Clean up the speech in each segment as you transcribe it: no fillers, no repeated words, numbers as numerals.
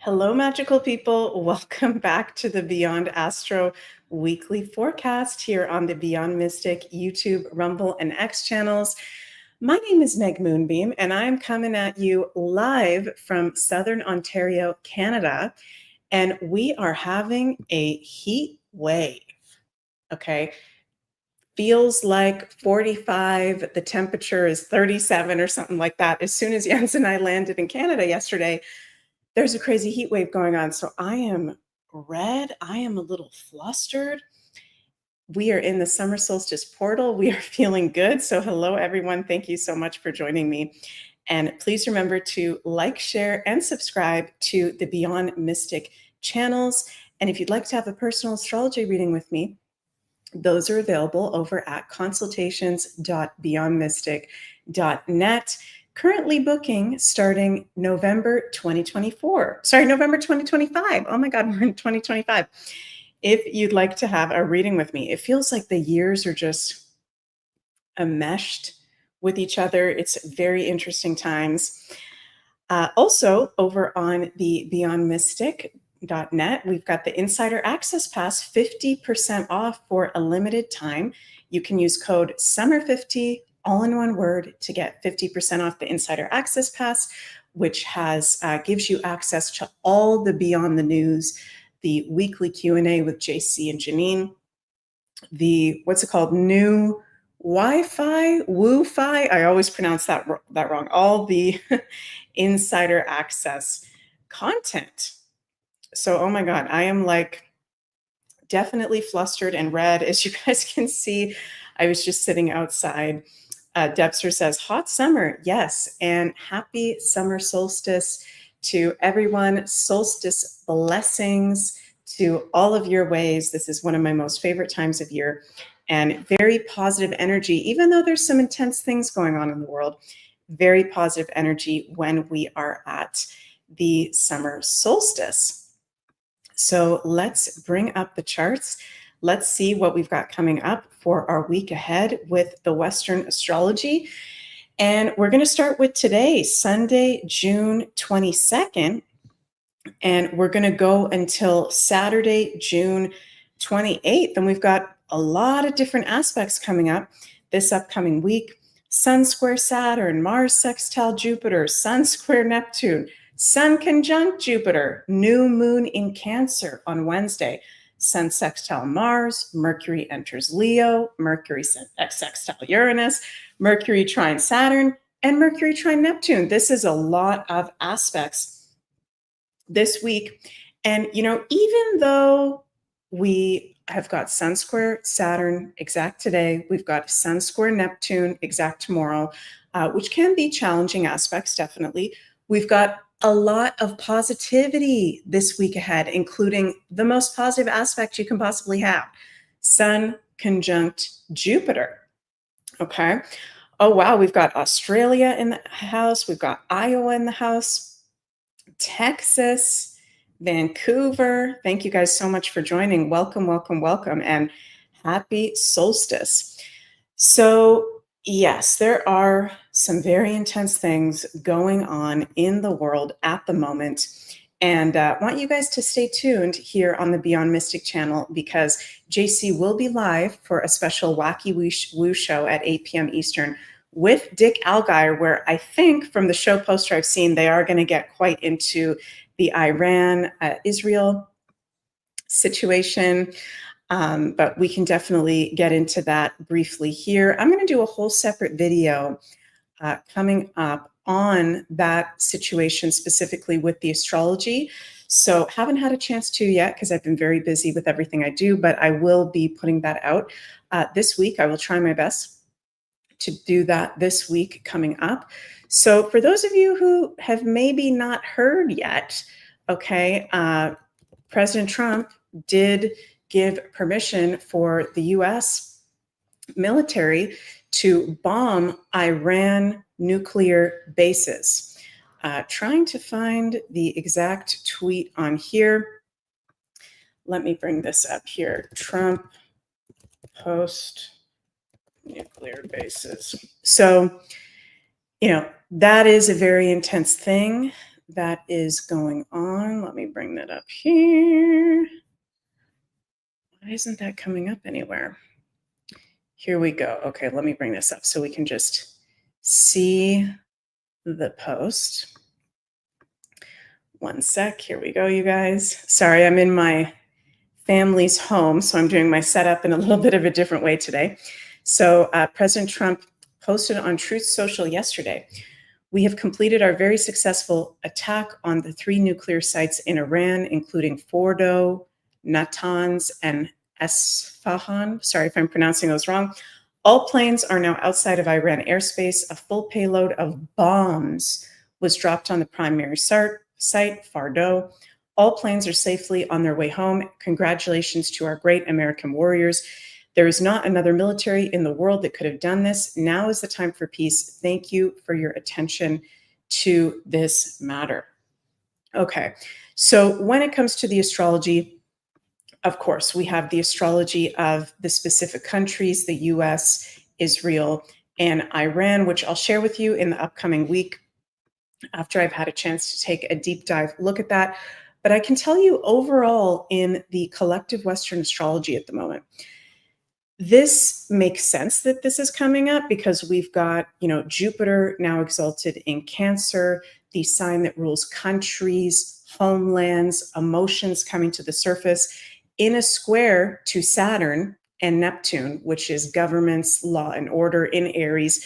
Hello, magical people. Welcome back to the Beyond Astro weekly forecast here on the Beyond Mystic YouTube, Rumble, and X channels. My name is Meg Moonbeam, and I'm coming at you live from Southern Ontario, Canada. And we are having a heat wave. Okay. Feels like 45. The temperature is 37 or something like that. As soon as Jens and I landed in Canada yesterday, there's a crazy heat wave going on. So I am red. I am a little flustered. We are in the summer solstice portal. We are feeling good. So hello, everyone. Thank you so much for joining me. And please remember to like, share, and subscribe to the Beyond Mystic channels. And if you'd like to have a personal astrology reading with me, those are available over at consultations.beyondmystic.net. Currently booking starting November 2024. Sorry, November 2025. Oh my God, we're in 2025. If you'd like to have a reading with me, it feels like the years are just enmeshed with each other. It's very interesting times. Also, over on the Beyond Mystic .net, we've got the Insider Access Pass 50% off for a limited time. You can use code SUMMER50, all in one word, to get 50% off the Insider Access Pass, which gives you access to all the Beyond the News, the weekly Q&A with JC and Janine, the, what's it called, new Wi-Fi, Woo-Fi, I always pronounce that wrong, all the Insider Access content. So, oh my God, I am like definitely flustered and red. As you guys can see, I was just sitting outside. Debster says, hot summer. Yes. And happy summer solstice to everyone. Solstice blessings to all of your ways. This is one of my most favorite times of year and very positive energy, even though there's some intense things going on in the world. Very positive energy when we are at the summer solstice. So let's bring up the charts. Let's see what we've got coming up for our week ahead with the Western astrology. And we're going to start with today, Sunday, June 22nd. And we're going to go until Saturday, June 28th. And we've got a lot of different aspects coming up this upcoming week. Sun square Saturn, Mars sextile Jupiter, Sun square Neptune, Sun conjunct Jupiter, new moon in Cancer on Wednesday, Sun sextile Mars, Mercury enters Leo, Mercury sextile Uranus, Mercury trine Saturn, and Mercury trine Neptune. This is a lot of aspects this week. And, you know, even though we have got Sun square Saturn exact today, we've got Sun square Neptune exact tomorrow, which can be challenging aspects, definitely. We've got a lot of positivity this week ahead, including the most positive aspect you can possibly have, Sun conjunct Jupiter. Okay. Oh, wow. We've got Australia in the house. We've got Iowa in the house, Texas, Vancouver. Thank you guys so much for joining. Welcome, welcome, welcome, and happy solstice. So, yes, there are some very intense things going on in the world at the moment. And I want you guys to stay tuned here on the Beyond Mystic channel because JC will be live for a special Wacky Woo show at 8 p.m. Eastern with Dick Algeier, where I think from the show poster I've seen, they are going to get quite into the Iran-Israel situation. But we can definitely get into that briefly here. I'm going to do a whole separate video coming up on that situation specifically with the astrology. So haven't had a chance to yet because I've been very busy with everything I do, but I will be putting that out this week. I will try my best to do that this week coming up. So for those of you who have maybe not heard yet, okay, President Trump did give permission for the US military to bomb Iran nuclear bases. Trying to find the exact tweet on here. Let me bring this up here. Trump post nuclear bases. So, you know, that is a very intense thing that is going on. Let me bring that up here. Why isn't that coming up anywhere? Here we go. Okay, let me bring this up so we can just see the post. One sec. Here we go, you guys. Sorry, I'm in my family's home, so I'm doing my setup in a little bit of a different way today. So President Trump posted on Truth Social yesterday, "We have completed our very successful attack on the 3 nuclear sites in Iran, including Fordo, Natanz, and Esfahan." Sorry if I'm pronouncing those wrong. "All planes are now outside of Iran airspace. A full payload of bombs was dropped on the primary site, Fordo. All planes are safely on their way home. Congratulations to our great American warriors. There is not another military in the world that could have done this. Now is the time for peace. Thank you for your attention to this matter." Okay, so when it comes to the astrology, of course, we have the astrology of the specific countries, the US, Israel, and Iran, which I'll share with you in the upcoming week after I've had a chance to take a deep dive look at that. But I can tell you overall in the collective Western astrology at the moment, this makes sense that this is coming up because we've got, Jupiter now exalted in Cancer, the sign that rules countries, homelands, emotions coming to the surface in a square to Saturn and Neptune, which is governments, law and order in Aries,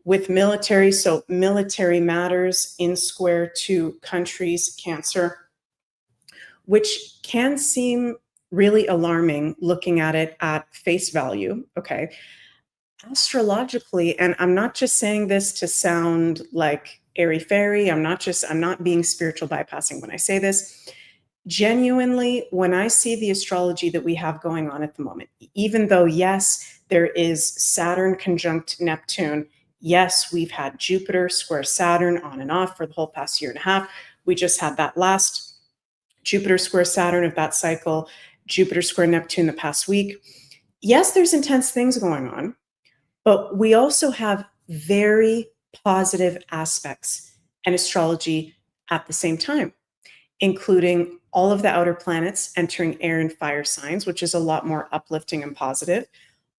with military. So military matters in square to countries, Cancer, which can seem really alarming looking at it at face value. Okay. Astrologically, and I'm not just saying this to sound like airy fairy, I'm not being spiritual bypassing when I say this. Genuinely, when I see the astrology that we have going on at the moment, even though, yes, there is Saturn conjunct Neptune, yes, we've had Jupiter square Saturn on and off for the whole past year and a half. We just had that last Jupiter square Saturn of that cycle, Jupiter square Neptune the past week. Yes, there's intense things going on, but we also have very positive aspects in astrology at the same time, including all of the outer planets entering air and fire signs, which is a lot more uplifting and positive.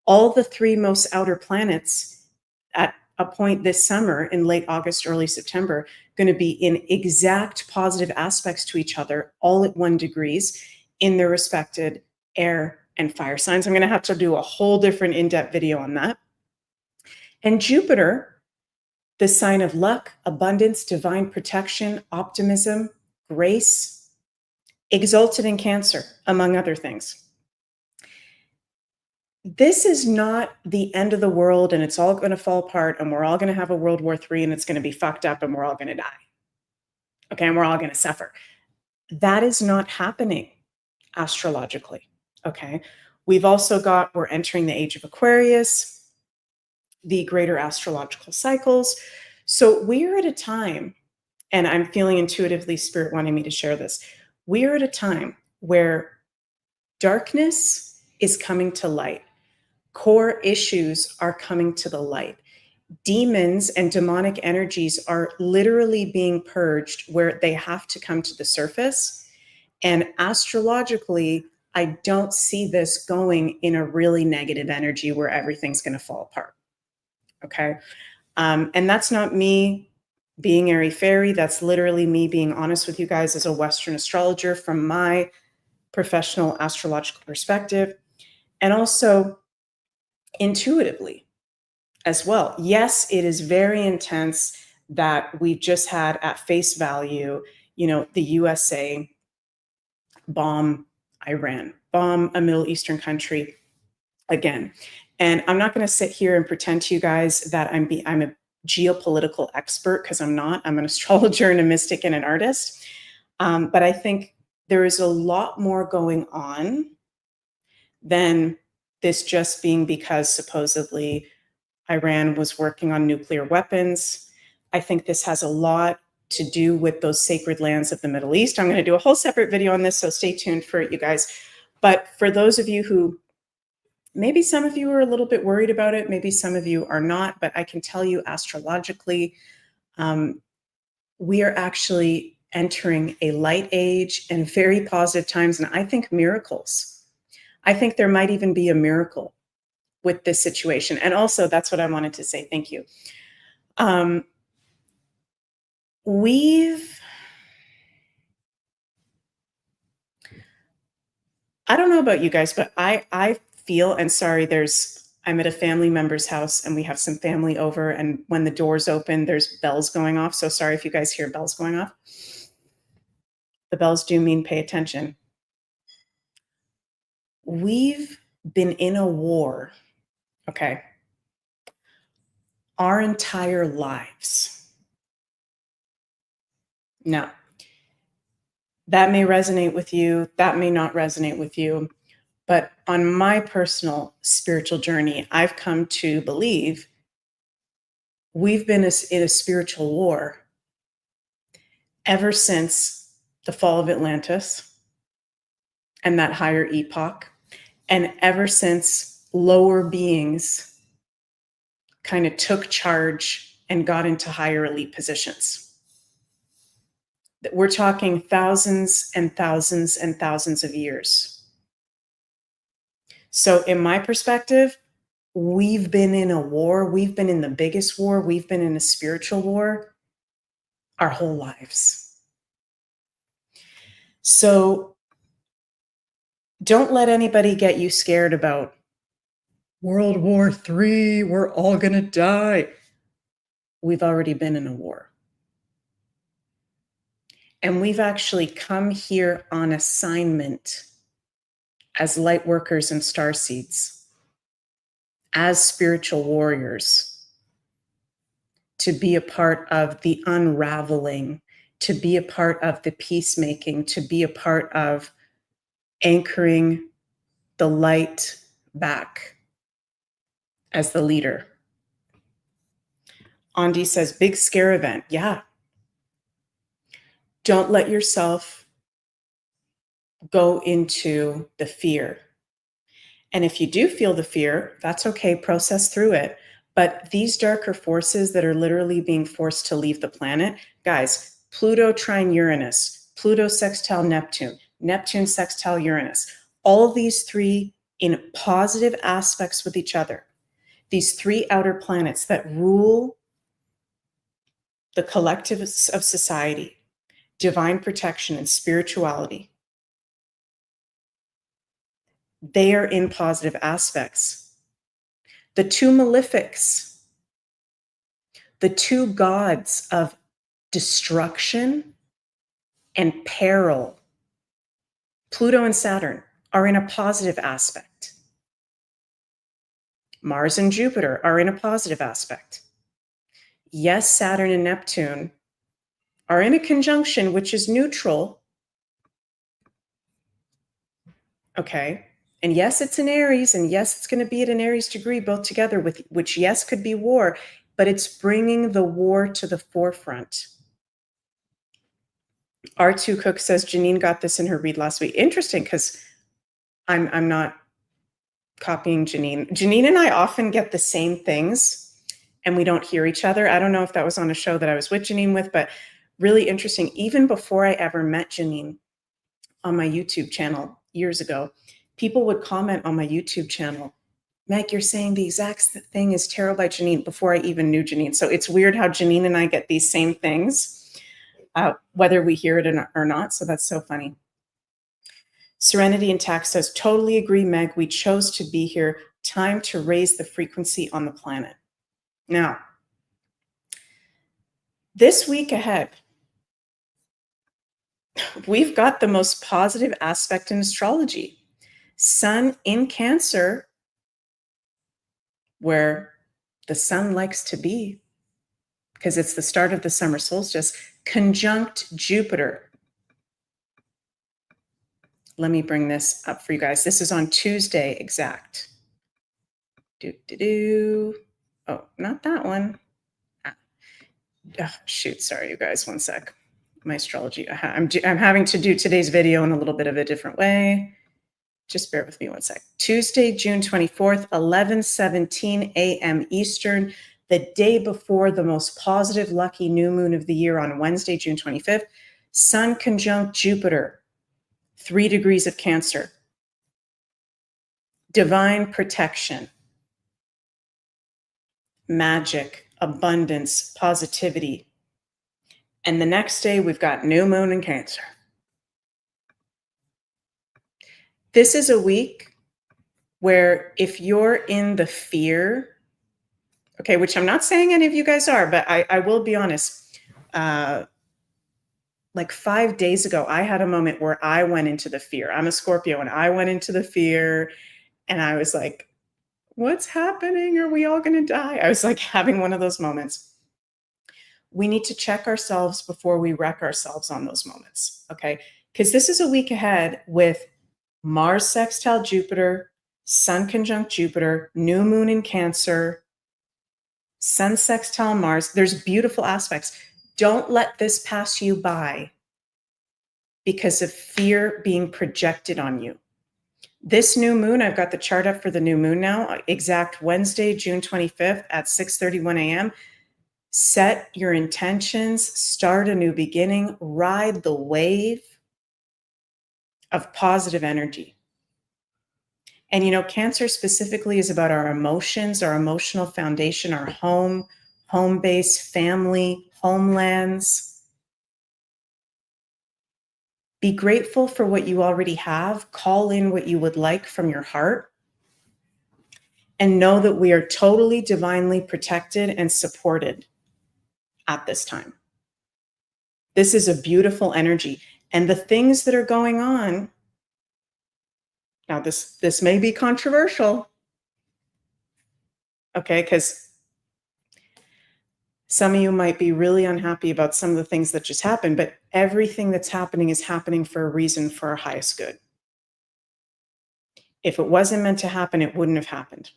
All the 3 most outer planets at a point this summer in late August, early September, going to be in exact positive aspects to each other, all at 1 degrees in their respected air and fire signs. I'm going to have to do a whole different in-depth video on that. And Jupiter, the sign of luck, abundance, divine protection, optimism, grace, exalted in Cancer, among other things. This is not the end of the world and it's all going to fall apart and we're all going to have a World War III and it's going to be fucked up and we're all going to die. Okay, and we're all going to suffer. That is not happening astrologically. Okay, we've also we're entering the age of Aquarius, the greater astrological cycles. So we are at a time, and I'm feeling intuitively Spirit wanting me to share this. We are at a time where darkness is coming to light. Core issues are coming to the light. Demons and demonic energies are literally being purged where they have to come to the surface. And astrologically, I don't see this going in a really negative energy where everything's going to fall apart. Okay. And that's not me being airy fairy. That's literally me being honest with you guys as a Western astrologer from my professional astrological perspective. And also intuitively as well. Yes, it is very intense that we've just had at face value, the USA bomb Iran, bomb a Middle Eastern country again. And I'm not going to sit here and pretend to you guys that I'm a geopolitical expert, because I'm not. I'm an astrologer and a mystic and an artist. But I think there is a lot more going on than this just being because supposedly Iran was working on nuclear weapons. I think this has a lot to do with those sacred lands of the Middle East. I'm going to do a whole separate video on this, so stay tuned for it, you guys. But for those of you who, maybe some of you are a little bit worried about it, maybe some of you are not, but I can tell you astrologically, we are actually entering a light age and very positive times, and I think miracles. I think there might even be a miracle with this situation. And also, that's what I wanted to say. Thank you. I don't know about you guys, but I feel, and sorry, I'm at a family member's house and we have some family over, and when the doors open, there's bells going off. So sorry if you guys hear bells going off. The bells do mean pay attention. We've been in a war, okay, our entire lives. Now, that may resonate with you, that may not resonate with you, but on my personal spiritual journey, I've come to believe we've been in a spiritual war ever since the fall of Atlantis and that higher epoch, and ever since lower beings kind of took charge and got into higher elite positions. We're talking thousands and thousands and thousands of years. So in my perspective, we've been in a war. We've been in the biggest war. We've been in a spiritual war our whole lives. So don't let anybody get you scared about World War III, we're all going to die. We've already been in a war. And we've actually come here on assignment as light workers and starseeds, as spiritual warriors, to be a part of the unraveling, to be a part of the peacemaking, to be a part of anchoring the light back as the leader. Andi says, big scare event. Yeah. Don't let yourself go into the fear. And if you do feel the fear, that's okay, process through it. But these darker forces that are literally being forced to leave the planet, guys, Pluto trine Uranus, Pluto sextile Neptune, Neptune sextile Uranus, all of these three in positive aspects with each other. These three outer planets that rule the collective of society, divine protection and spirituality, they are in positive aspects. The two malefics, the two gods of destruction and peril, Pluto and Saturn, are in a positive aspect. Mars and Jupiter are in a positive aspect. Yes, Saturn and Neptune are in a conjunction, which is neutral. Okay. And yes, it's in Aries, and yes, it's going to be at an Aries degree, both together, with which, yes, could be war, but it's bringing the war to the forefront. R2 Cook says Janine got this in her read last week. Interesting, because I'm not copying Janine. Janine and I often get the same things, and we don't hear each other. I don't know if that was on a show that I was with Janine with, but really interesting. Even before I ever met Janine on my YouTube channel years ago, people would comment on my YouTube channel, Meg, you're saying the exact thing as Tarot by Janine, before I even knew Janine. So it's weird how Janine and I get these same things, whether we hear it or not. So that's so funny. Serenity and Tax says, totally agree, Meg. We chose to be here. Time to raise the frequency on the planet. Now, this week ahead, we've got the most positive aspect in astrology. Sun in Cancer, where the sun likes to be, because it's the start of the summer solstice, conjunct Jupiter. Let me bring this up for you guys. This is on Tuesday exact. Oh, not that one. Oh, shoot, sorry, you guys, one sec. My astrology, I'm having to do today's video in a little bit of a different way. Just bear with me one sec. Tuesday, June 24th, 11:17 a.m. Eastern, the day before the most positive lucky new moon of the year on Wednesday, June 25th. Sun conjunct Jupiter, 3 degrees of Cancer. Divine protection, magic, abundance, positivity. And the next day, we've got new moon in Cancer. This is a week where if you're in the fear, okay, which I'm not saying any of you guys are, but I will be honest. Like 5 days ago, I had a moment where I went into the fear. I'm a Scorpio, and I went into the fear, and I was like, what's happening? Are we all going to die? I was like having one of those moments. We need to check ourselves before we wreck ourselves on those moments, okay? Because this is a week ahead with Mars sextile Jupiter, Sun conjunct Jupiter, new moon in Cancer, Sun sextile Mars. There's beautiful aspects. Don't let this pass you by because of fear being projected on you. This new moon, I've got the chart up for the new moon now, exact Wednesday, June 25th at 6:31 a.m. Set your intentions, start a new beginning, ride the wave of positive energy. And, you know, Cancer specifically is about our emotions, our emotional foundation, our home base, family, homelands. Be grateful for what you already have. Call in what you would like from your heart. And know that we are totally divinely protected and supported at this time. This is a beautiful energy. And the things that are going on, now this may be controversial, okay, because some of you might be really unhappy about some of the things that just happened, but everything that's happening is happening for a reason, for our highest good. If it wasn't meant to happen, it wouldn't have happened.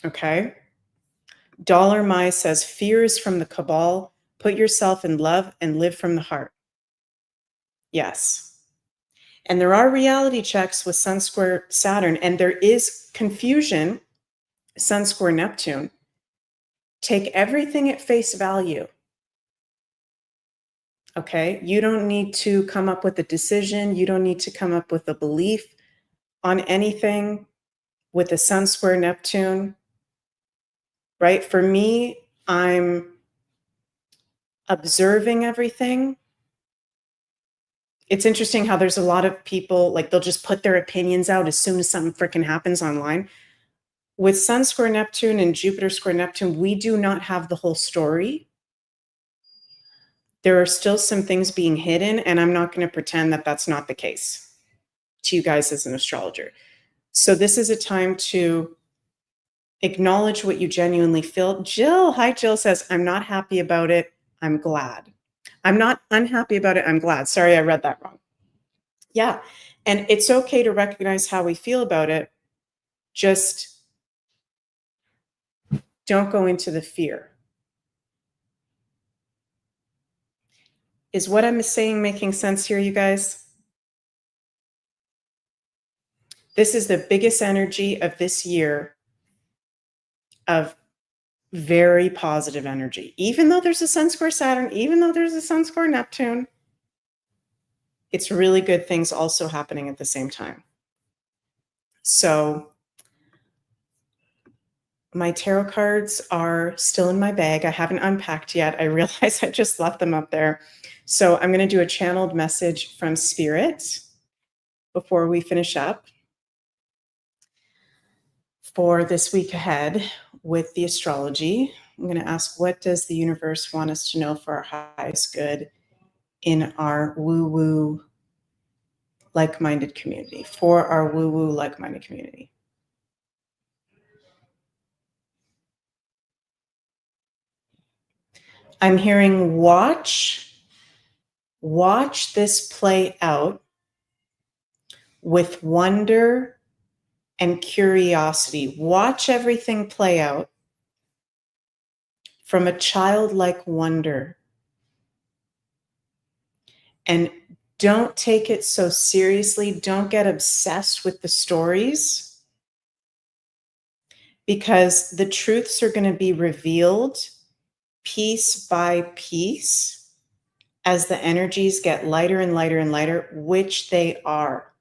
Okay? Dollar Mai says, fear is from the cabal. Put yourself in love and live from the heart. Yes. And there are reality checks with Sun square Saturn, and there is confusion, Sun square Neptune. Take everything at face value. Okay? You don't need to come up with a decision. You don't need to come up with a belief on anything with the Sun square Neptune. Right? For me, I'm observing everything. It's interesting how there's a lot of people, like, they'll just put their opinions out as soon as something freaking happens online. With Sun square Neptune and Jupiter square Neptune, we do not have the whole story. There are still some things being hidden, and I'm not going to pretend that that's not the case to you guys as an astrologer. So this is a time to acknowledge what you genuinely feel. Hi Jill says, I'm not happy about it. I'm glad. I'm not unhappy about it. I'm glad. Sorry, I read that wrong. Yeah. And it's okay to recognize how we feel about it. Just don't go into the fear. Is what I'm saying making sense here, you guys? This is the biggest energy of this year of very positive energy. Even though there's a Sun square Saturn, even though there's a Sun square Neptune, it's really good things also happening at the same time. So my tarot cards are still in my bag. I haven't unpacked yet. I realize I just left them up there. So I'm going to do a channeled message from Spirit before we finish up for this week ahead with the astrology. I'm going to ask, what does the universe want us to know for our highest good in our woo-woo like-minded community, for our woo-woo like-minded community? I'm hearing watch this play out with wonder and curiosity. Watch everything play out from a childlike wonder. And don't take it so seriously. Don't get obsessed with the stories, because the truths are going to be revealed piece by piece, as the energies get lighter and lighter and lighter, which they are.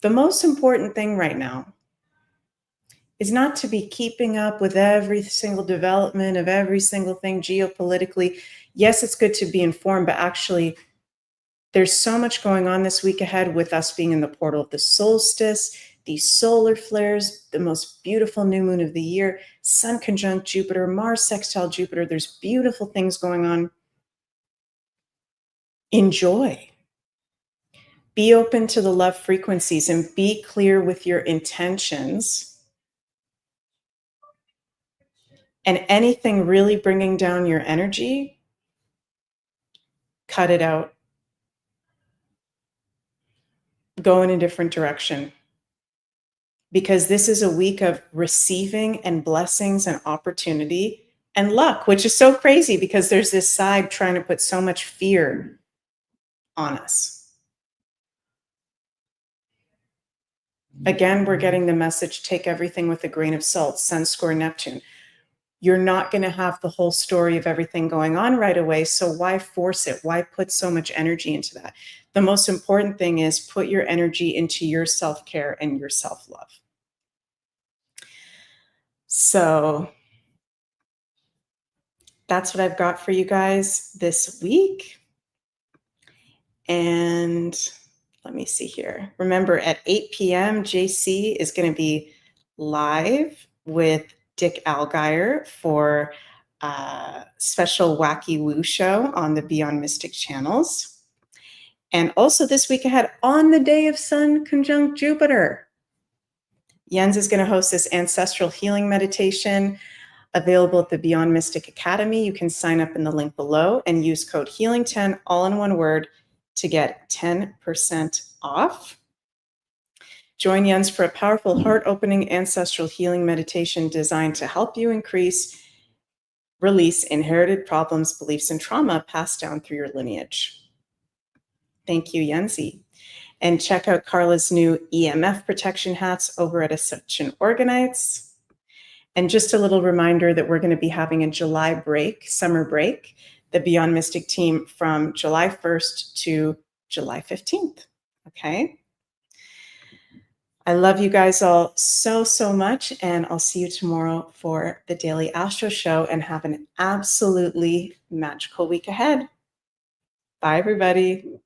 The most important thing right now is not to be keeping up with every single development of every single thing geopolitically. Yes, it's good to be informed, but actually, there's so much going on this week ahead with us being in the portal of the solstice, these solar flares, the most beautiful new moon of the year, Sun conjunct Jupiter, Mars sextile Jupiter. There's beautiful things going on. Enjoy. Be open to the love frequencies and be clear with your intentions. And anything really bringing down your energy, cut it out. Go in a different direction. Because this is a week of receiving and blessings and opportunity and luck, which is so crazy because there's this side trying to put so much fear on us. Again, we're getting the message, take everything with a grain of salt, Sun square Neptune. You're not going to have the whole story of everything going on right away. So why force it? Why put so much energy into that? The most important thing is put your energy into your self-care and your self-love. So that's what I've got for you guys this week. And let me see here. Remember, at 8 p.m., JC is going to be live with Dick Algier for a special Wacky Woo show on the Beyond Mystic channels. And also this week ahead, on the day of Sun conjunct Jupiter, Jens is going to host this ancestral healing meditation available at the Beyond Mystic Academy. You can sign up in the link below and use code HEALING10, all in one word, to get 10% off. Join Jens for a powerful heart-opening ancestral healing meditation designed to help you release inherited problems, beliefs, and trauma passed down through your lineage. Thank you, Yenzi. And check out Carla's new EMF protection hats over at Ascension Organites. And just a little reminder that we're going to be having a July break, summer break, the Beyond Mystic team from July 1st to July 15th. Okay. I love you guys all so, so much. And I'll see you tomorrow for the Daily Astro Show, and have an absolutely magical week ahead. Bye, everybody.